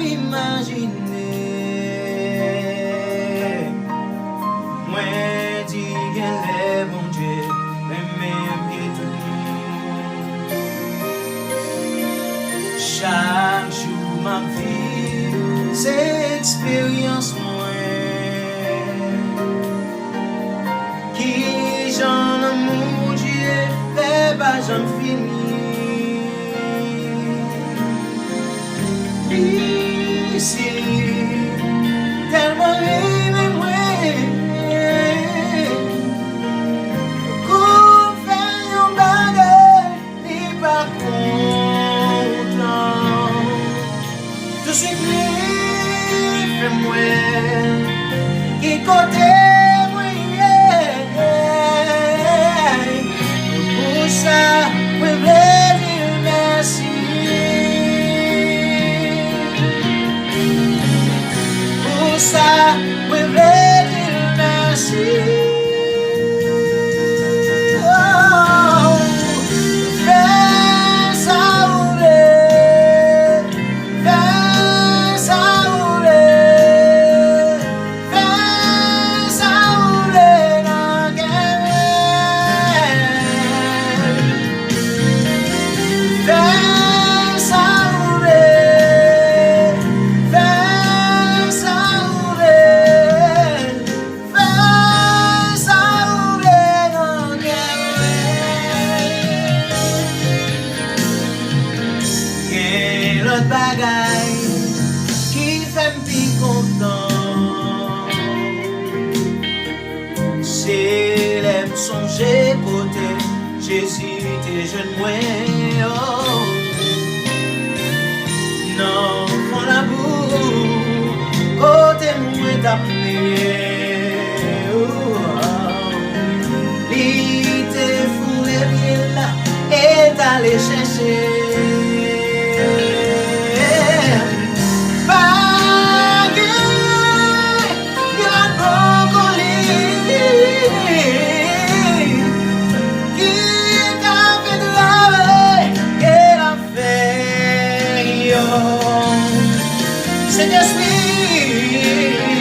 imaginer. Moi dis que les bons dieux, même et tout. Chaque jour ma vie, c'est expérience qui j'en amour Dieu, fait pas j'en finis. Ici, tellement aimé moi, qu'on fait un bagage, n'est pas content. Tout ce qui fait moi, qui côté moi, pour ça, moi veux dire merci. Pour ça, moi veux dire merci. L'autre bagaille qui fait me plus content, c'est les songer côté Jésus t'es jeune moi. Oh. Non, mon amour, côté moi t'as prié. Il te foulé bien là et t'allais chercher. C'est just me.